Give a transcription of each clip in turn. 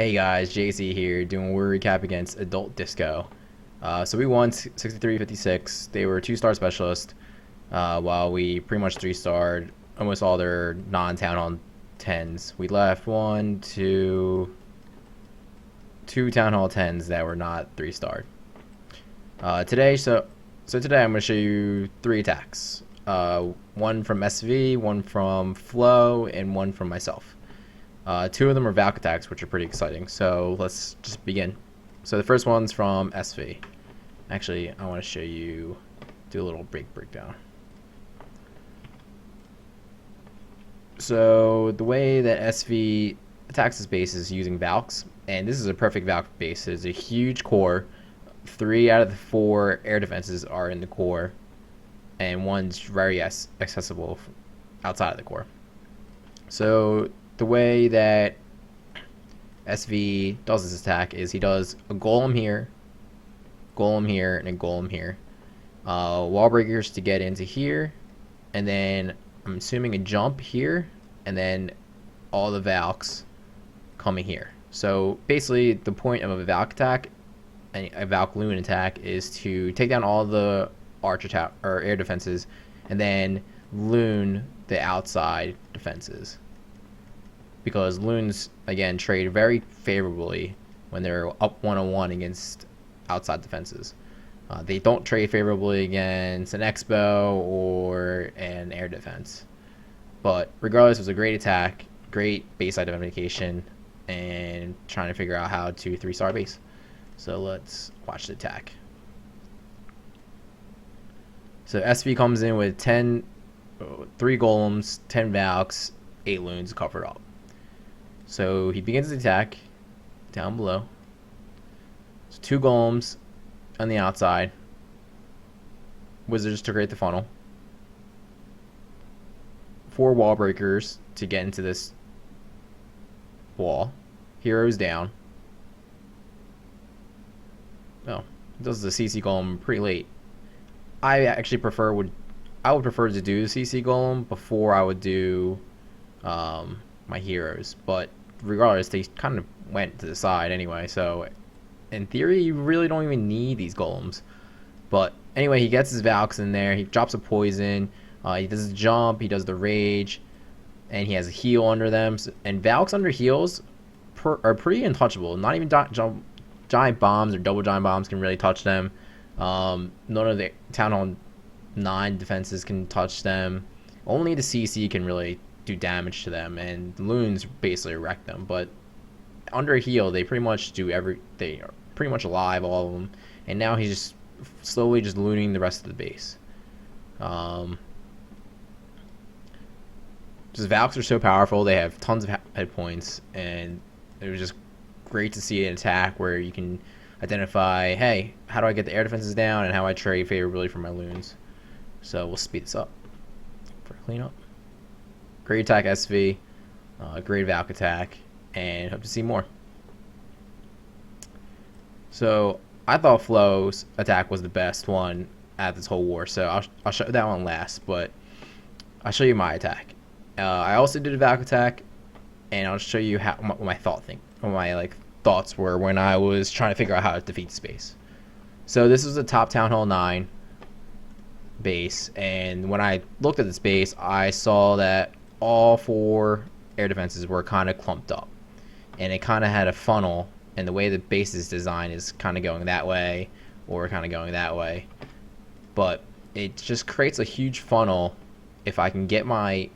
Hey guys, JC here, doing a recap against Adult Disco. So we won 63-56. They were 2-star specialists, while we pretty much 3-starred almost all their non-town hall 10s. We left two town hall 10s that were not 3-starred. Today I'm going to show you 3 attacks. One from SV, one from Flo, and one from myself. 2 of them are Valk attacks, which are pretty exciting. So let's just begin. So the first one's from SV. Actually, I want to show you, do a little breakdown. So the way that SV attacks his base is using Valks, and this is a perfect Valk base. There's a huge core. 3 out of the 4 air defenses are in the core, and one's very accessible outside of the core. So the way that SV does this attack is he does a golem here, and a golem here. Wall breakers to get into here, and then I'm assuming a jump here, and then all the Valks coming here. So basically the point of a Valk attack, a Valk Loon attack, is to take down all the arch attack or air defenses, and then Loon the outside defenses. Because Loons, again, trade very favorably when they're up 1-on-1 against outside defenses. They don't trade favorably against an Expo or an air defense. But regardless, it was a great attack, great base identification, and trying to figure out how to 3-star base. So let's watch the attack. So SV comes in with 3 golems, 10 Valks, 8 Loons covered up. So he begins the attack down below. So 2 golems on the outside. Wizards to create the funnel. 4 wall breakers to get into this wall. Heroes down. Oh, does the CC golem pretty late. I actually would prefer to do the CC golem before I would do my heroes, but regardless, they kind of went to the side anyway, so in theory you really don't even need these golems. But anyway, he gets his Valks in there, he drops a poison, he does the jump, he does the rage, and he has a heal under them. And Valks under heals are pretty untouchable. Not even giant bombs or double giant bombs can really touch them. None of the Town Hall 9 defenses can touch them. Only the CC can really do damage to them, and Loons basically wreck them. But under a heal, they pretty much they are pretty much alive, all of them. And now he's just slowly just looting the rest of the base. Just Valks are so powerful. They have tons of hit points, and it was just great to see an attack where you can identify, hey, how do I get the air defenses down, and how I trade favorably for my Loons. So we'll speed this up for cleanup. Great attack, SV. Great Valk attack, and hope to see more. So I thought Flo's attack was the best one at this whole war, so I'll show that one last, but I'll show you my attack. I also did a Valk attack, and I'll show you what my thoughts were when I was trying to figure out how to defeat space. So this was a top Town Hall 9 base, and when I looked at this base, I saw that all 4 air defenses were kind of clumped up, and it kind of had a funnel, and the way the base is designed is kind of going that way or kind of going that way. But it just creates a huge funnel. If I can get my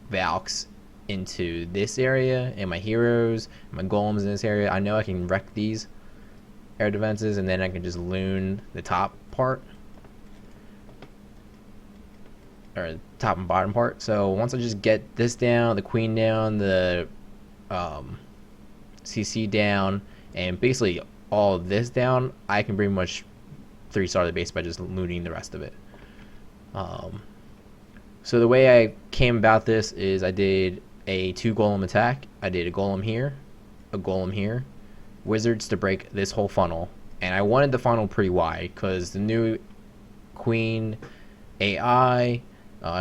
Valks into this area and my heroes, my golems in this area, I know I can wreck these air defenses, and then I can just loon the top part, or the top and bottom part. So once I just get this down, the queen down, the CC down, and basically all of this down, I can pretty much 3-star the base by just looting the rest of it. So the way I came about this is I did a 2 golem attack. I did a golem here, wizards to break this whole funnel, and I wanted the funnel pretty wide because the new queen AI,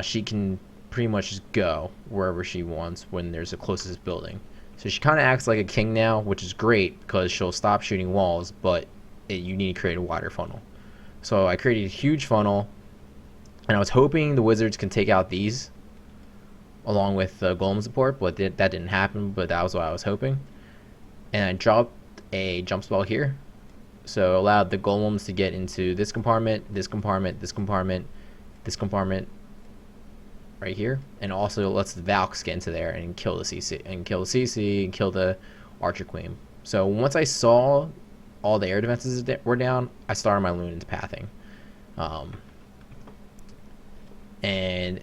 she can pretty much just go wherever she wants when there's the closest building. So she kind of acts like a king now, which is great because she'll stop shooting walls, but you need to create a wider funnel. So I created a huge funnel, and I was hoping the wizards can take out these along with golem support, but that didn't happen, but that was what I was hoping. And I dropped a jump spell here, so it allowed the golems to get into this compartment, this compartment, this compartment, this compartment right here, and also lets the Valks get into there and kill the CC and kill the Archer Queen. So once I saw all the air defenses were down, I started my Lunens pathing, and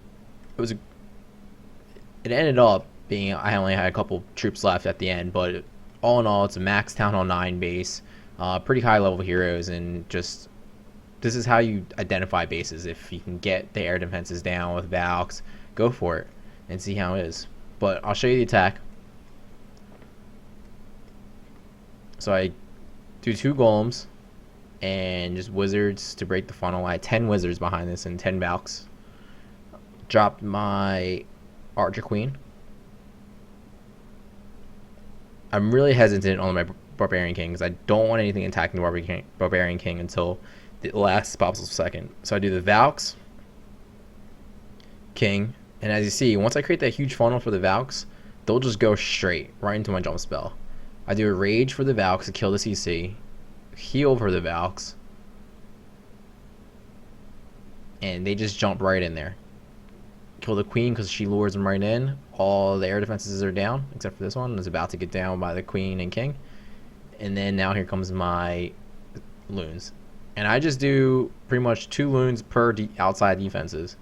it ended up being I only had a couple troops left at the end, but all in all, it's a max Town Hall 9 base, pretty high level heroes, and just this is how you identify bases. If you can get the air defenses down with Valks, go for it and see how it is. But I'll show you the attack. So I do 2 golems and just wizards to break the funnel. I had 10 wizards behind this and 10 Valks. Dropped my Archer Queen. I'm really hesitant on my Barbarian King because I don't want anything attacking the Barbarian King until the last possible second. So I do the Valks, King, and as you see, once I create that huge funnel for the Valks, they'll just go straight right into my jump spell. I do a Rage for the Valks to kill the CC, heal for the Valks, and they just jump right in there. Kill the Queen because she lures them right in. All the air defenses are down except for this one. It's about to get down by the Queen and King. And then now here comes my loons. And I just do pretty much 2 loons per outside defenses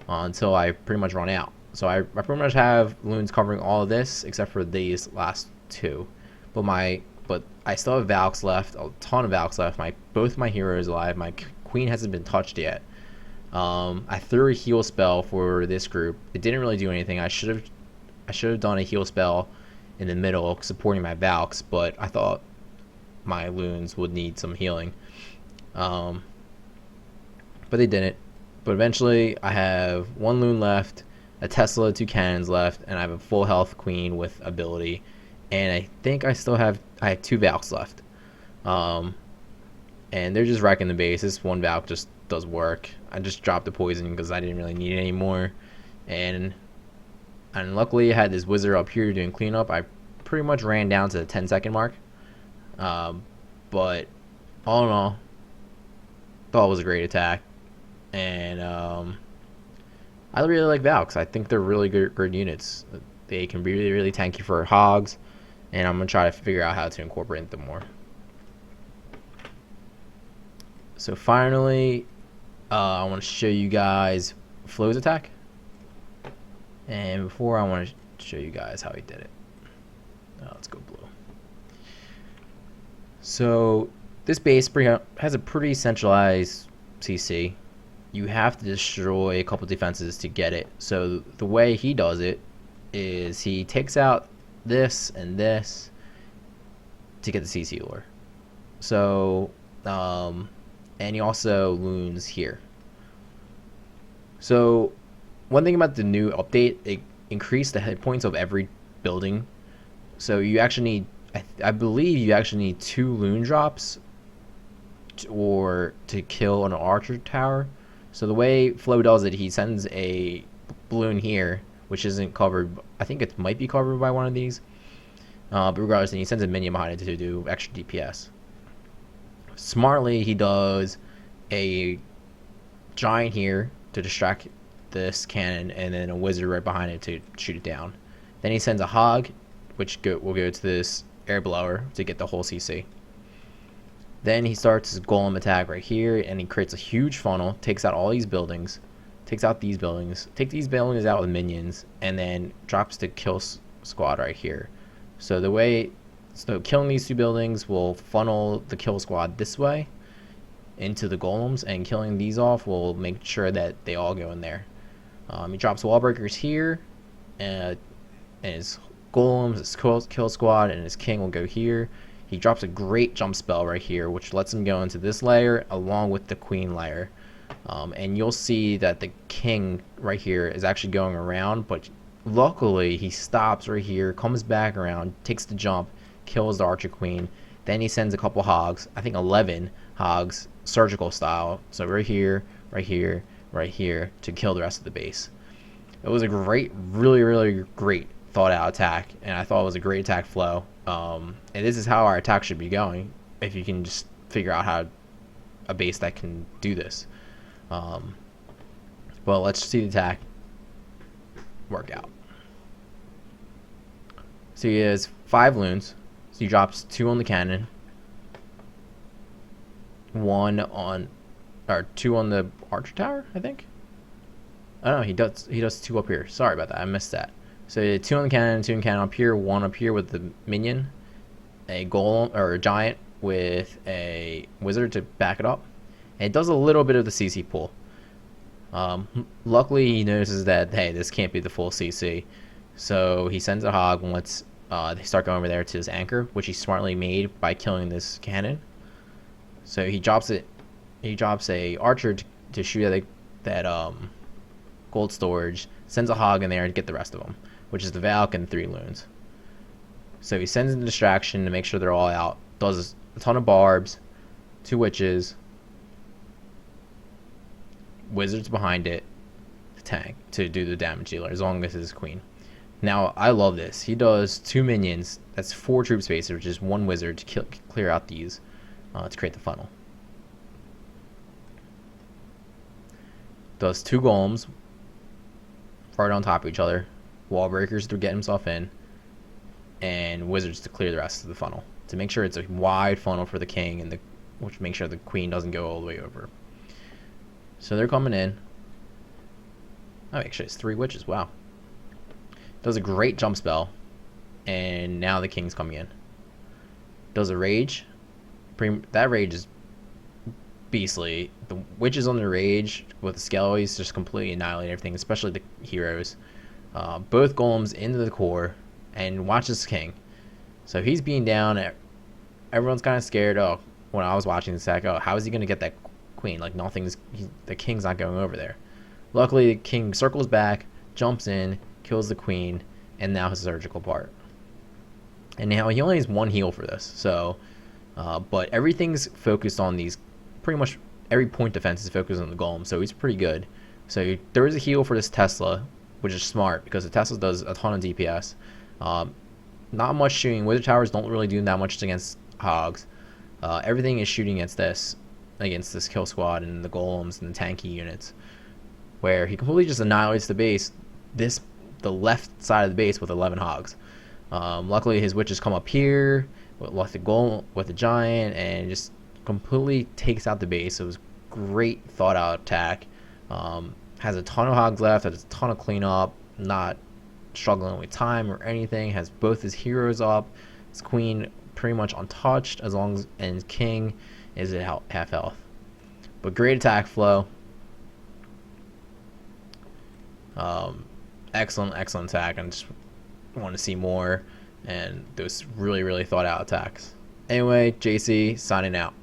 until I pretty much run out. So I pretty much have loons covering all of this except for these last 2. But I still have Valks left, a ton of Valks left. Both my heroes alive. My Queen hasn't been touched yet. I threw a heal spell for this group. It didn't really do anything. I should have done a heal spell in the middle supporting my Valks, but I thought my loons would need some healing. But they didn't. But eventually I have 1 loon left, a Tesla, 2 cannons left, and I have a full health Queen with ability. And I think I have 2 Valks left. And they're just wrecking the base. This 1 Valk just does work. I just dropped the poison because I didn't really need it anymore. And luckily I had this wizard up here doing cleanup. I pretty much ran down to the 10-second mark. But all in all, thought it was a great attack. And I really like Valks. I think they're really good units. They can be really, really tanky for hogs. And I'm going to try to figure out how to incorporate them more. So finally, I want to show you guys Flo's attack. And before, I want to show you guys how he did it. Let's go blue. So this base has a pretty centralized CC. You have to destroy a couple defenses to get it. So the way he does it is he takes out this and this to get the CC lure. So, and he also loons here. So one thing about the new update, it increased the hit points of every building. So you actually need, I believe you actually need 2 loon drops to kill an archer tower. So the way Flo does it, he sends a balloon here, which isn't covered. I think it might be covered by one of these. But regardless, he sends a minion behind it to do extra DPS. Smartly, he does a giant here to distract this cannon, and then a wizard right behind it to shoot it down. Then he sends a hog, which will go to this air blower to get the whole CC. Then he starts his golem attack right here, and he creates a huge funnel, takes out all these buildings, takes out these buildings, take these buildings out with minions, and then drops the kill squad right here. So killing these 2 buildings will funnel the kill squad this way into the golems, and killing these off will make sure that they all go in there. He drops wall breakers here, and his golems, his kill squad, and his king will go here. He drops a great jump spell right here, which lets him go into this layer along with the queen layer. And you'll see that the king right here is actually going around, but Luckily, he stops right here, comes back around, takes the jump, kills the Archer Queen. Then he sends a couple hogs, I think 11 hogs, surgical style. So right here, right here, right here, to kill the rest of the base. It was a great, really, really great thought out attack, and I thought it was a great attack flow. And this is how our attack should be going if you can just figure out how a base that can do this. Well, let's see the attack work out. So he has 5 loons. So he drops 2 on the cannon, 2 on the archer tower, I think. I don't know. He does 2 up here. Sorry about that. I missed that. So he had 2 on the cannon, 2 on the cannon up here, 1 up here with the minion, a golem or a giant with a wizard to back it up. And it does a little bit of the CC pull. Luckily, he notices that, hey, this can't be the full CC. So he sends a hog once they start going over there to his anchor, which he smartly made by killing this cannon. So he drops it. He drops a archer to shoot at that gold storage. Sends a hog in there to get the rest of them, which is the Valk and 3 loons. So he sends in the distraction to make sure they're all out. Does a ton of barbs, 2 witches, wizards behind it, the tank to do the damage dealer as long as his queen. Now I love this. He does 2 minions. That's 4 troop spaces, which is 1 wizard to clear out these to create the funnel. Does 2 golems right on top of each other, wall breakers to get himself in, and wizards to clear the rest of the funnel to make sure it's a wide funnel for the king and which makes sure the queen doesn't go all the way over. So they're coming in. Oh, actually, it's 3 witches. Wow. Does a great jump spell, and now the king's coming in. Does a rage. That rage is beastly. The witches on the rage with the skellies just completely annihilate everything, especially the heroes. Both golems into the core, and watch this king. So he's being down. Everyone's kind of scared. Oh, when I was watching this attack, oh, how is he going to get that queen? Like the king's not going over there. Luckily, the king circles back, jumps in, kills the queen, and now his surgical part. And now he only has 1 heal for this. So, but everything's focused on these. Pretty much every point defense is focused on the golem, so he's pretty good. So there is a heal for this Tesla, which is smart because the Tesla does a ton of DPS. Not much shooting. Wizard towers don't really do that much against hogs. Everything is shooting against this kill squad and the golems and the tanky units, where he completely just annihilates the base. The left side of the base with 11 hogs. Luckily, his witches come up here with the golem with the giant and just completely takes out the base. It was great thought out attack. Has a ton of hogs left, has a ton of cleanup, not struggling with time or anything, has both his heroes up, his queen pretty much untouched and his king is at half health. But great attack flow. Excellent attack. I just want to see more and those really thought out attacks. Anyway, JC signing out.